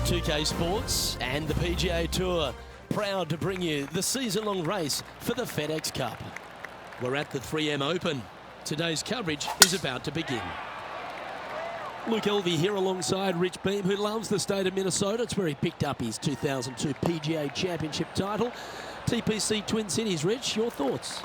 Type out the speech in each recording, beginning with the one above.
2K Sports and the PGA Tour, proud to bring you the season-long race for the FedEx Cup. We're at the 3M Open. Today's coverage is about to begin. Luke Elvey here alongside Rich Beam, who loves the state of Minnesota. It's where he picked up his 2002 PGA Championship title. TPC Twin Cities. Rich, your thoughts?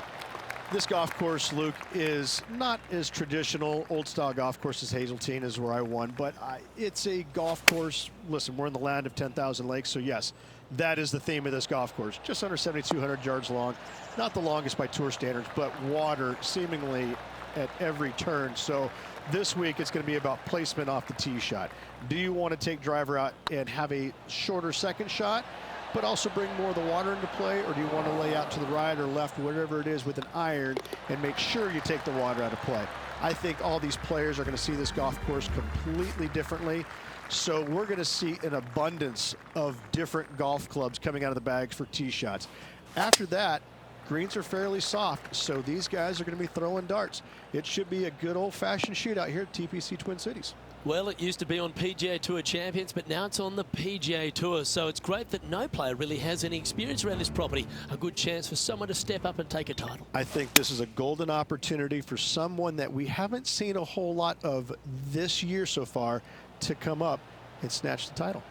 This golf course, Luke, is not as traditional. Old-style golf course as Hazeltine is where I won, but it's a golf course. Listen, we're in the land of 10,000 lakes, so yes, that is the theme of this golf course. Just under 7,200 yards long. Not the longest by tour standards, but water seemingly at every turn. So this week it's going to be about placement off the tee shot. Do you want to take driver out and have a shorter second shot, but also bring more of the water into play, or do you want to lay out to the right or left, whatever it is, with an iron and make sure you take the water out of play? I think all these players are going to see this golf course completely differently. So we're going to see an abundance of different golf clubs coming out of the bags for tee shots. After that, greens are fairly soft, so these guys are going to be throwing darts. It should be a good old-fashioned shootout here at TPC Twin Cities. Well, it used to be on PGA Tour Champions, but now it's on the PGA Tour. So it's great that no player really has any experience around this property. A good chance for someone to step up and take a title. I think this is a golden opportunity for someone that we haven't seen a whole lot of this year so far to come up and snatch the title.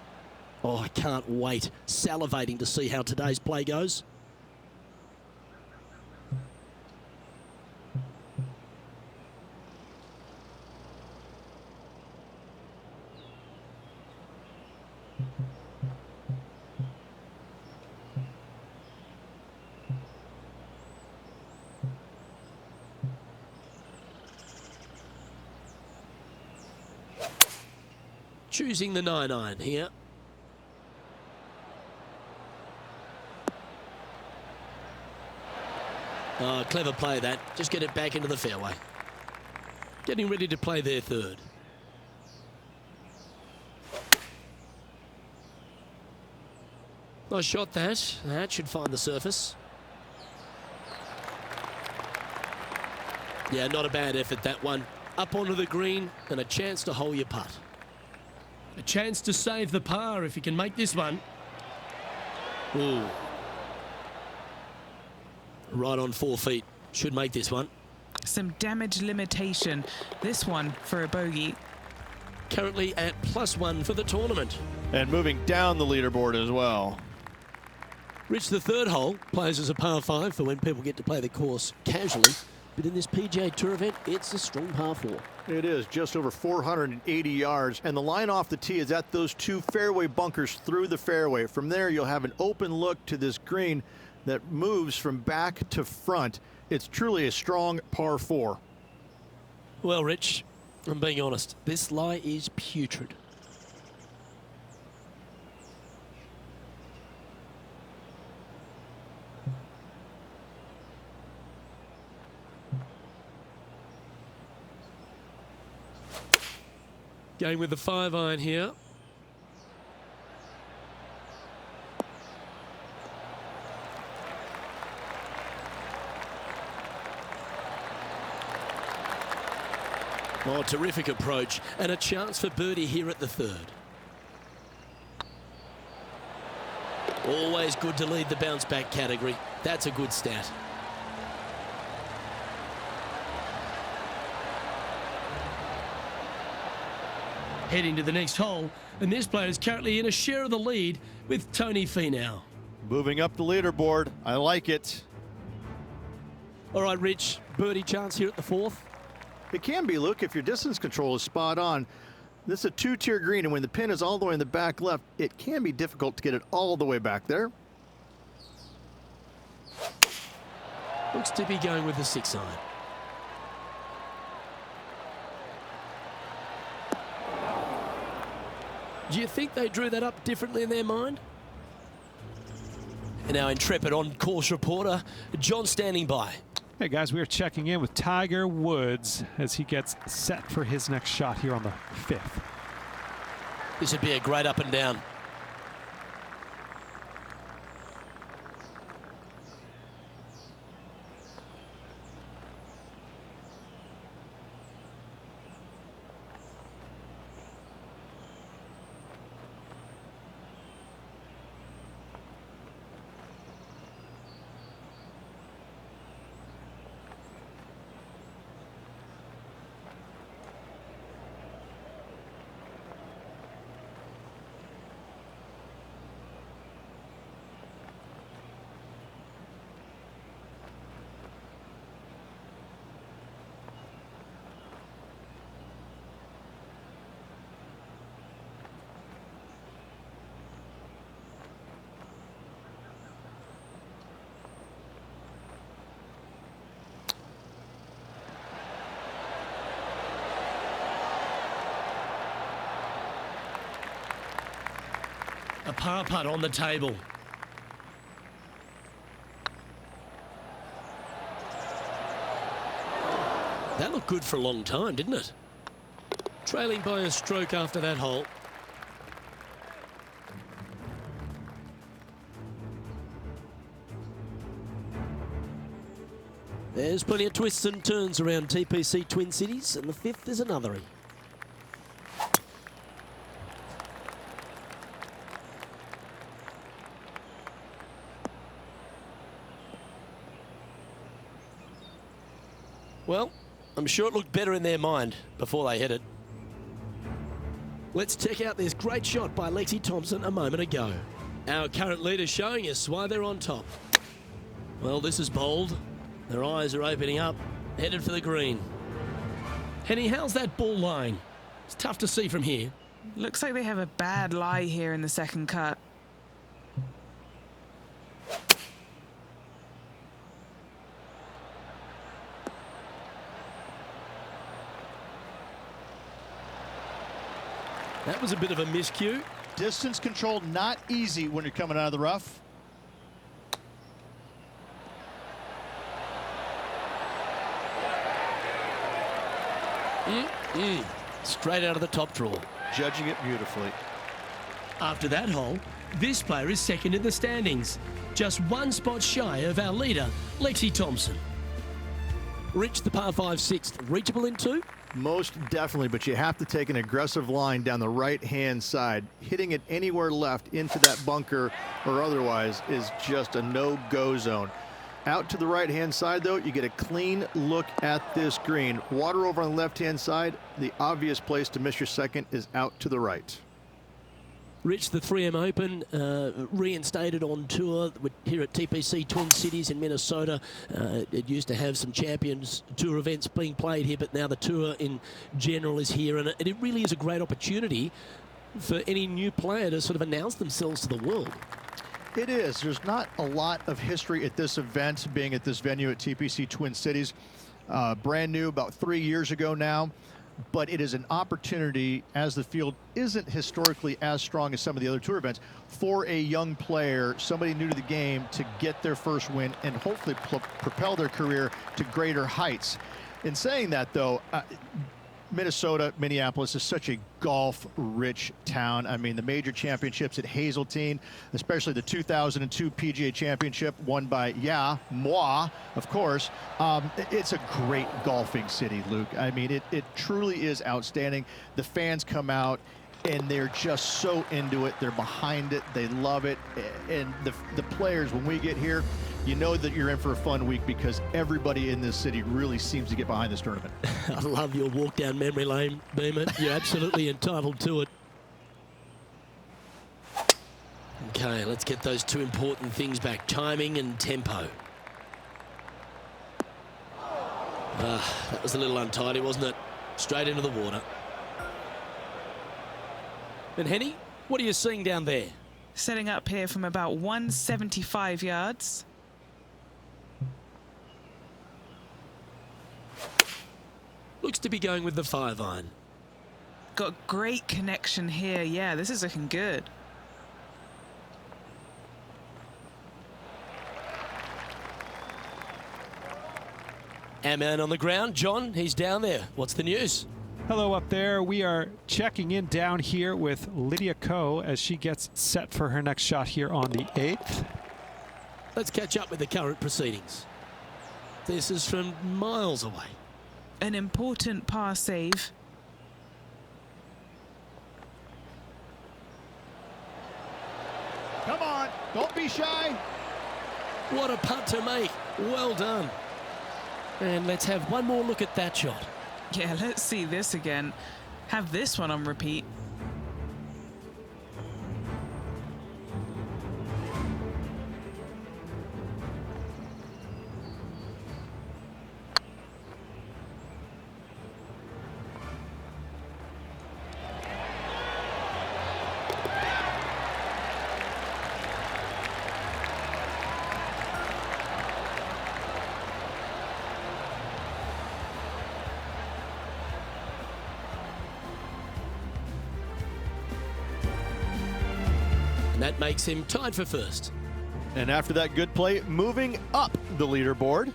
Oh, I can't wait. Salivating to see how today's play goes. Choosing the 9-iron here. Oh, clever play that. Just get it back into the fairway. Getting ready to play their third. Nice shot that. That should find the surface. Yeah, not a bad effort, that one. Up onto the green and a chance to hole your putt. A chance to save the par if you can make this one. Ooh. Right on 4 feet. Should make this one. Some damage limitation. This one for a bogey. Currently at +1 for the tournament. And moving down the leaderboard as well. Rich, the third hole plays as a par 5 for when people get to play the course casually. But in this PGA Tour event, it's a strong par 4. It is just over 480 yards, and the line off the tee is at those 2 fairway bunkers through the fairway. From there, you'll have an open look to this green that moves from back to front. It's truly a strong par 4. Well, Rich, I'm being honest, this lie is putrid. Going with the 5-iron here. Oh, terrific approach, and a chance for birdie here at the third. Always good to lead the bounce back category. That's a good stat. Heading to the next hole, and this player is currently in a share of the lead with Tony Finau. Moving up the leaderboard. I like it. All right, Rich, birdie chance here at the 4th. It can be, Luke, if your distance control is spot on. This is a 2-tier green, and when the pin is all the way in the back left, it can be difficult to get it all the way back there. Looks to be going with the 6-iron. Do you think they drew that up differently in their mind? And our intrepid on-course reporter, John, standing by. Hey guys, we are checking in with Tiger Woods as he gets set for his next shot here on the 5th. This would be a great up and down. A par putt on the table. That looked good for a long time, didn't it? Trailing by a stroke after that hole. There's plenty of twists and turns around TPC Twin Cities, and the fifth is another. Well, I'm sure it looked better in their mind before they hit it. Let's check out this great shot by Lexi Thompson a moment ago. Our current leader showing us why they're on top. Well, this is bold. Their eyes are opening up, headed for the green. Henny, how's that ball lying? It's tough to see from here. Looks like they have a bad lie here in the second cut. That was a bit of a miscue. Distance control not easy when you're coming out of the rough. Straight out of the top drawer. Judging it beautifully. After that hole, this player is second in the standings. Just one spot shy of our leader, Lexi Thompson. Rich, the par 5 sixth, reachable in two? Most definitely, but you have to take an aggressive line down the right-hand side. Hitting it anywhere left into that bunker or otherwise is just a no-go zone. Out to the right-hand side, though, you get a clean look at this green. Water over on the left-hand side. The obvious place to miss your second is out to the right. Rich, the 3M Open reinstated on tour here at TPC Twin Cities in Minnesota. It used to have some Champions Tour events being played here, but now the tour in general is here, and it really is a great opportunity for any new player to sort of announce themselves to the world. It is. There's not a lot of history at this event, being at this venue at TPC Twin Cities. Brand new, about 3 years ago now. But it is an opportunity, as the field isn't historically as strong as some of the other tour events, for a young player, somebody new to the game, to get their first win and hopefully propel their career to greater heights. In saying that, though, Minnesota, Minneapolis is such a golf-rich town. I mean, the major championships at Hazeltine, especially the 2002 PGA Championship won by, moi, of course. It's a great golfing city, Luke. I mean, it truly is outstanding. The fans come out, and they're just so into it. They're behind it. They love it. And the players, when we get here, you know that you're in for a fun week because everybody in this city really seems to get behind this tournament. I love your walk down memory lane, Beeman. You're absolutely entitled to it. Okay, let's get those two important things back, timing and tempo. That was a little untidy, wasn't it? Straight into the water. And Henny, what are you seeing down there? Setting up here from about 175 yards. Looks to be going with the 5-iron. Got great connection here. Yeah, this is looking good. Our man on the ground, John, he's down there. What's the news? Hello up there. We are checking in down here with Lydia Ko as she gets set for her next shot here on the 8th. Let's catch up with the current proceedings. This is from miles away. An important par save. Come on, don't be shy. What a putt to make. Well done. And let's have one more look at that shot. Yeah, let's see this again. Have this one on repeat. that makes him tied for first. And after that good play, moving up the leaderboard.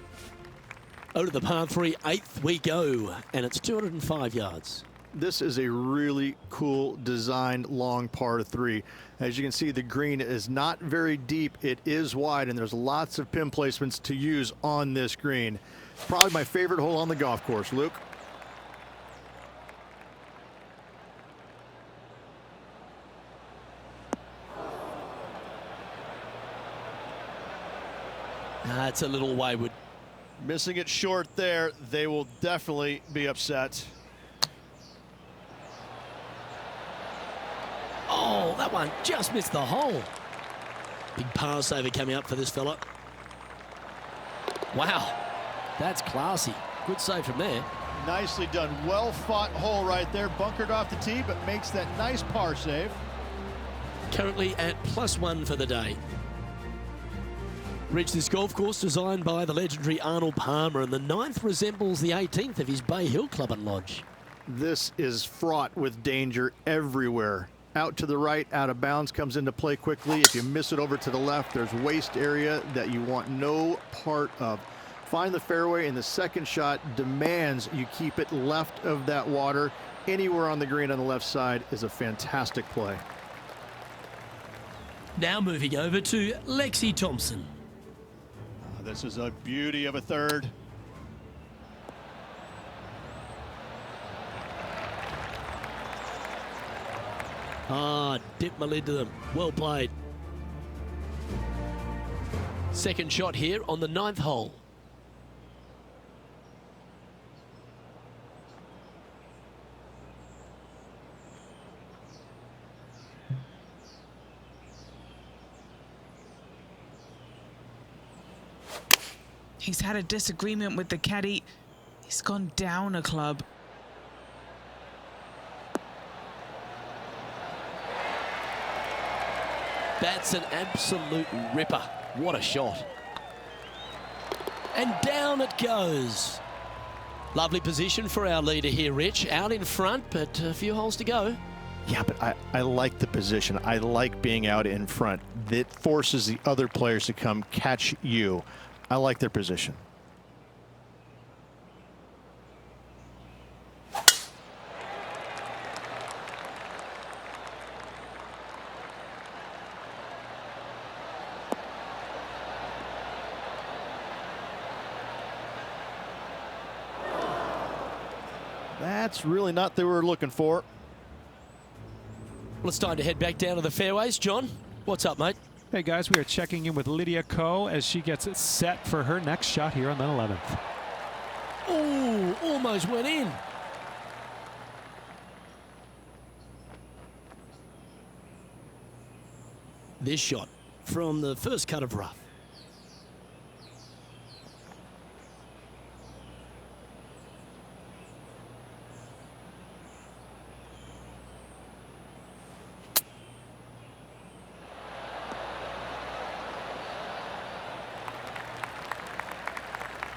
Over to the par 3, 8th we go, and it's 205 yards. This is a really cool designed long par 3. As you can see, the green is not very deep. It is wide, and there's lots of pin placements to use on this green. Probably my favorite hole on the golf course, Luke. That's a little wayward. Missing it short there, they will definitely be upset. Oh, that one just missed the hole. Big par saver coming up for this fella. Wow, that's classy. Good save from there. Nicely done. Well fought hole right there. Bunkered off the tee, but makes that nice par save. Currently at +1 for the day. Reached this golf course designed by the legendary Arnold Palmer, and the 9th resembles the 18th of his Bay Hill Club and Lodge. This is fraught with danger everywhere. Out to the right, out of bounds comes into play quickly. If you miss it over to the left, there's waste area that you want no part of. Find the fairway, and the second shot demands you keep it left of that water. Anywhere on the green on the left side is a fantastic play. Now moving over to Lexi Thompson. This is a beauty of a third. Dip my lid to them. Well played. Second shot here on the 9th hole. He's had a disagreement with the caddy. He's gone down a club. That's an absolute ripper. What a shot. And down it goes. Lovely position for our leader here, Rich. Out in front, but a few holes to go. Yeah, but I like the position. I like being out in front. That forces the other players to come catch you. I like their position. That's really not what they were looking for. Well, it's time to head back down to the fairways. John, what's up, mate? Hey guys, we are checking in with Lydia Ko as she gets it set for her next shot here on the 11th. Ooh, almost went in. This shot from the first cut of rough.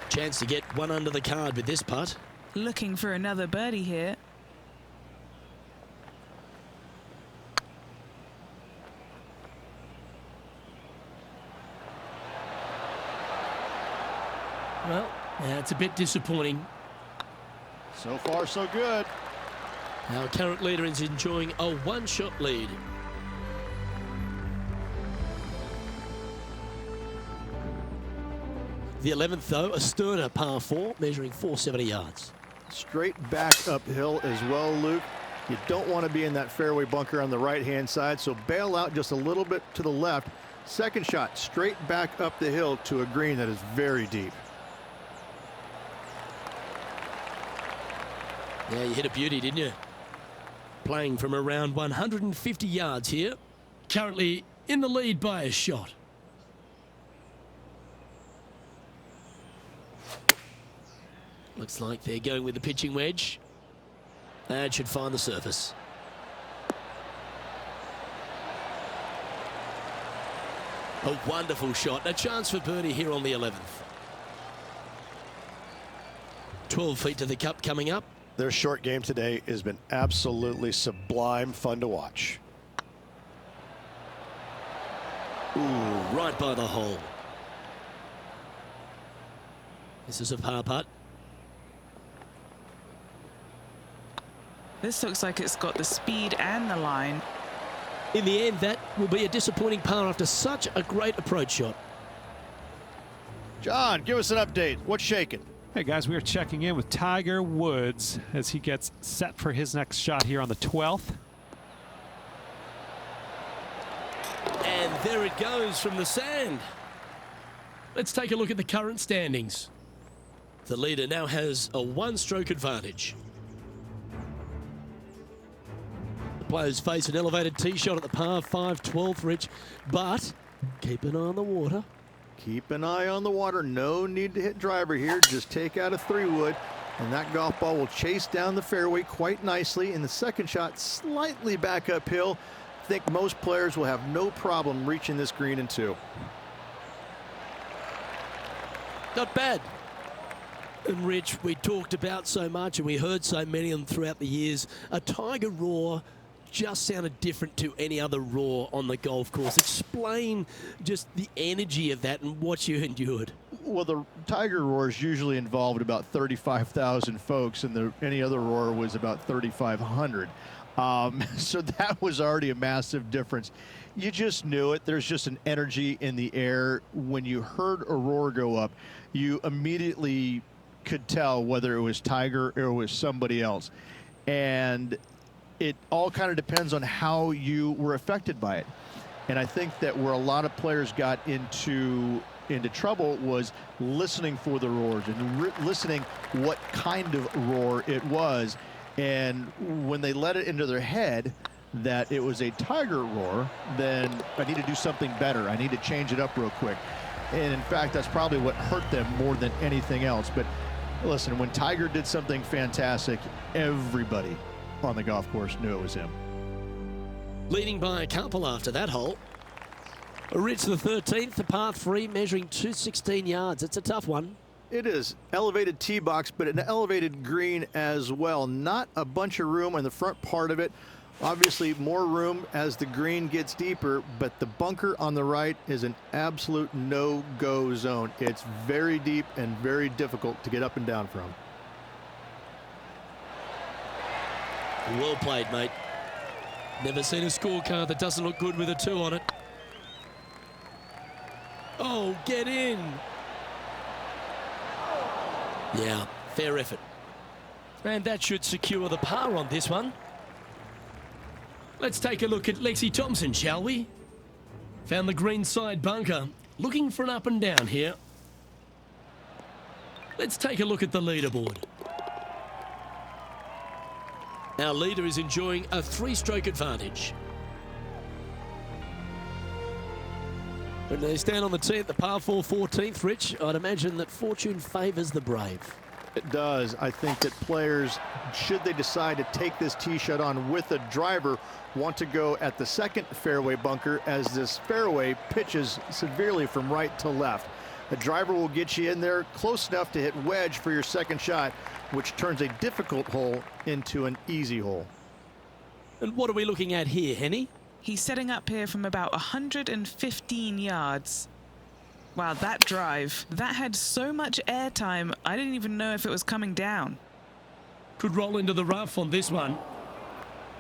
Chance to get one under the card with this putt. Looking for another birdie here. Well, that's a bit disappointing. So far, so good. Our current leader is enjoying a one-shot lead. The 11th, though, a sterner par 4, measuring 470 yards. Straight back uphill as well, Luke. You don't want to be in that fairway bunker on the right-hand side, so bail out just a little bit to the left. Second shot, straight back up the hill to a green that is very deep. Yeah, you hit a beauty, didn't you? Playing from around 150 yards here. Currently in the lead by a shot. Looks like they're going with the pitching wedge. That should find the surface. A wonderful shot. A chance for birdie here on the 11th. 12 feet to the cup coming up. Their short game today has been absolutely sublime fun to watch. Ooh, right by the hole. This is a par putt. This looks like it's got the speed and the line. In the end, that will be a disappointing par after such a great approach shot. John, give us an update. What's shaking? Hey guys, we are checking in with Tiger Woods as he gets set for his next shot here on the 12th. And there it goes from the sand. Let's take a look at the current standings. The leader now has a one-stroke advantage. The players face an elevated tee shot at the par 5 12th, Rich, but keep an eye on the water. Keep an eye on the water. No need to hit driver here. Just take out a 3-wood, and that golf ball will chase down the fairway quite nicely. In the second shot, slightly back uphill. I think most players will have no problem reaching this green in 2. Not bad. And Rich, we talked about so much and we heard so many of them throughout the years. A Tiger roar just sounded different to any other roar on the golf course. Explain just the energy of that and what you endured. Well, the Tiger roars usually involved about 35,000 folks, and any other roar was about 3,500. So that was already a massive difference. You just knew it. There's just an energy in the air. When you heard a roar go up, you immediately could tell whether it was Tiger or it was somebody else. And it all kind of depends on how you were affected by it. And I think that where a lot of players got into trouble was listening for the roars and listening what kind of roar it was. And when they let it into their head that it was a Tiger roar, then I need to do something better. I need to change it up real quick. And in fact, that's probably what hurt them more than anything else. But listen, when Tiger did something fantastic, everybody on the golf course knew it was him. Leading by a couple after that hole. Rich, the 13th, the par 3, measuring 216 yards. It's a tough one. It is elevated tee box, but an elevated green as well. Not a bunch of room on the front part of it. Obviously more room as the green gets deeper, but the bunker on the right is an absolute no-go zone. It's very deep and very difficult to get up and down from. Well played, mate. Never seen a scorecard that doesn't look good with a 2 on it. Oh, get in. Yeah, fair effort. And that should secure the par on this one. Let's take a look at Lexi Thompson, shall we? Found the green side bunker. Looking for an up and down here. Let's take a look at the leaderboard. Our leader is enjoying a 3-stroke advantage. When they stand on the tee at the par 4 14th, Rich, I'd imagine that fortune favours the brave. It does. I think that players, should they decide to take this tee shot on with a driver, want to go at the second fairway bunker as this fairway pitches severely from right to left. The driver will get you in there close enough to hit wedge for your second shot, which turns a difficult hole into an easy hole. And what are we looking at here, Henny? He's setting up here from about 115 yards. Wow, that drive, that had so much airtime, I didn't even know if it was coming down. Could roll into the rough on this one.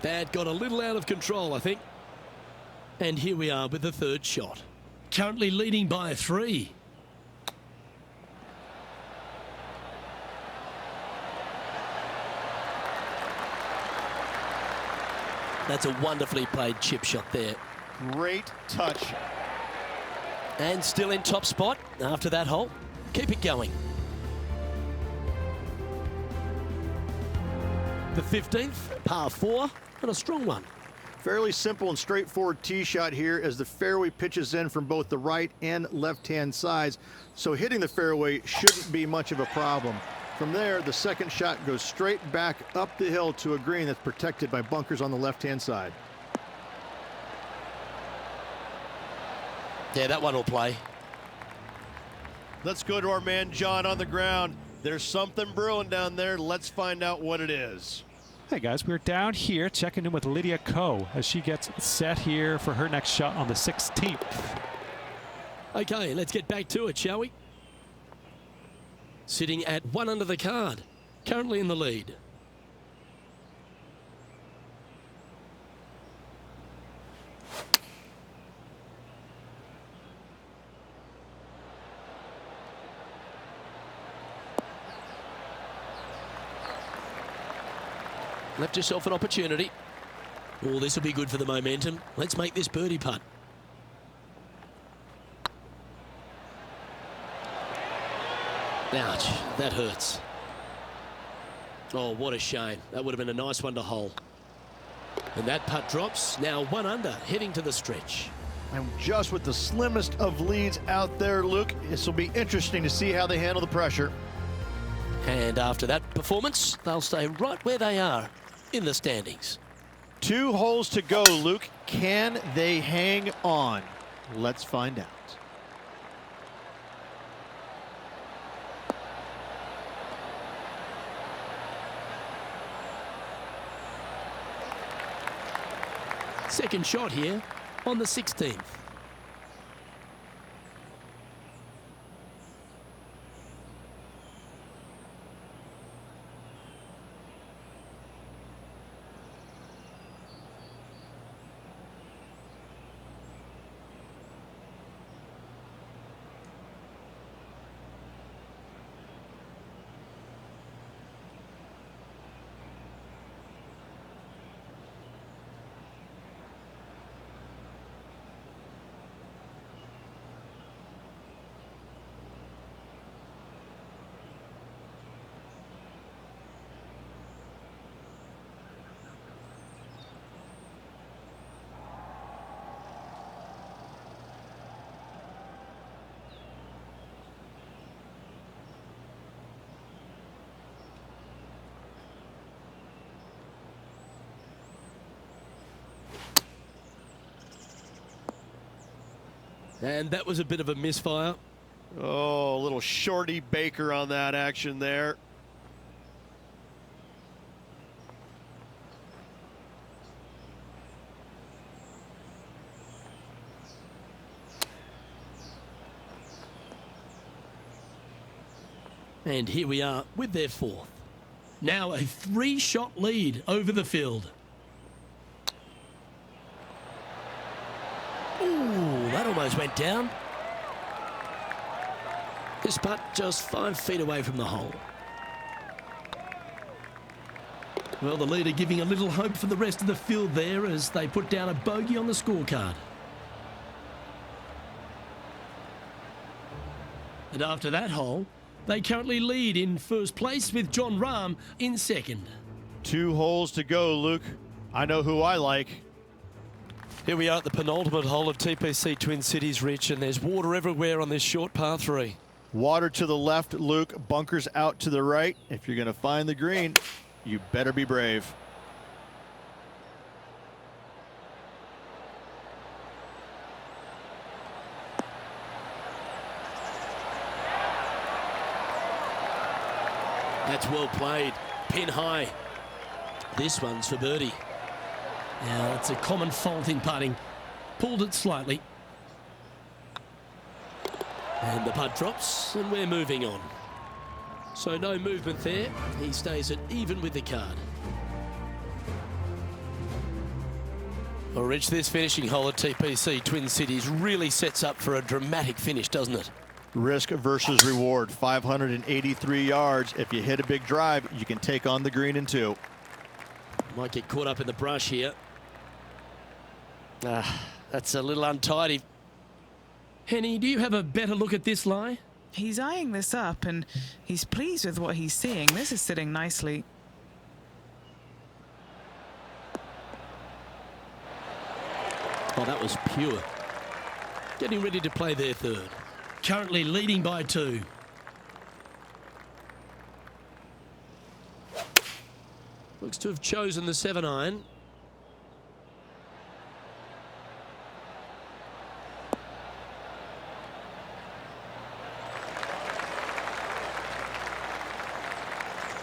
That got a little out of control, I think. And here we are with the 3rd shot. Currently leading by 3. That's a wonderfully played chip shot there. Great touch. And still in top spot after that hole. Keep it going. The 15th, par 4, and a strong one. Fairly simple and straightforward tee shot here as the fairway pitches in from both the right and left-hand sides. So hitting the fairway shouldn't be much of a problem. From there, the second shot goes straight back up the hill to a green that's protected by bunkers on the left-hand side. Yeah, that one will play. Let's go to our man John on the ground. There's something brewing down there. Let's find out what it is. Hey guys, we're down here checking in with Lydia Ko as she gets set here for her next shot on the 16th. Okay, let's get back to it, shall we? Sitting at 1 under the card, currently in the lead. Left yourself an opportunity. Oh, this will be good for the momentum. Let's make this birdie putt. Ouch, that hurts. Oh, what a shame. That would have been a nice one to hole. And that putt drops, now 1 under, heading to the stretch. And just with the slimmest of leads out there, Luke, this will be interesting to see how they handle the pressure. And after that performance, they'll stay right where they are in the standings. 2 holes to go, Luke. Can they hang on? Let's find out. Second shot here on the 16th. And that was a bit of a misfire. Oh, a little shorty Baker on that action there. And here we are with their 4th. Now a 3-shot lead over the field. Ooh, that almost went down. This putt just 5 feet away from the hole. Well, the leader giving a little hope for the rest of the field there as they put down a bogey on the scorecard. And after that hole, they currently lead in first place with John Rahm in second. 2 holes to go, Luke. I know who I like. Here we are at the penultimate hole of TPC Twin Cities, Rich, and there's water everywhere on this short par 3. Water to the left, Luke. Bunkers out to the right. If you're going to find the green, you better be brave. That's well played. Pin high. This one's for birdie. Now, it's a common fault in putting. Pulled it slightly. And the putt drops, and we're moving on. So no movement there. He stays at even with the card. Well, Rich, this finishing hole at TPC Twin Cities really sets up for a dramatic finish, doesn't it? Risk versus reward. 583 yards. If you hit a big drive, you can take on the green in 2. Might get caught up in the brush here. That's a little untidy. Henny, do you have a better look at this lie? He's eyeing this up and he's pleased with what he's seeing. This is sitting nicely. Oh, that was pure. Getting ready to play their 3rd. Currently leading by 2. Looks to have chosen the 7-iron.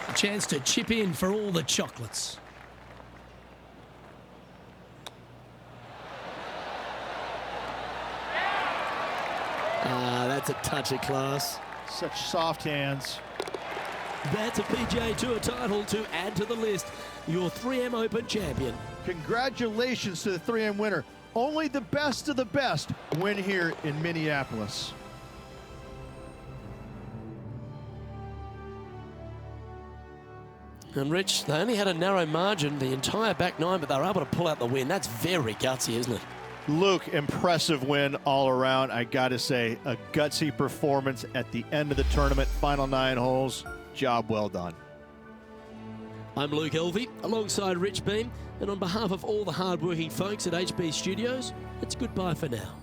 A chance to chip in for all the chocolates. That's a touch of class. Such soft hands. That's a PGA Tour title to add to the list. Your 3M Open champion. Congratulations to the 3M winner. Only the best of the best win here in Minneapolis. And Rich, they only had a narrow margin the entire back nine, but they were able to pull out the win. That's very gutsy, isn't it? Luke, impressive win all around. I got to say, a gutsy performance at the end of the tournament. Final 9 holes. Job well done. I'm Luke Elvey, alongside Rich Beam, and on behalf of all the hard-working folks at HB Studios, it's goodbye for now.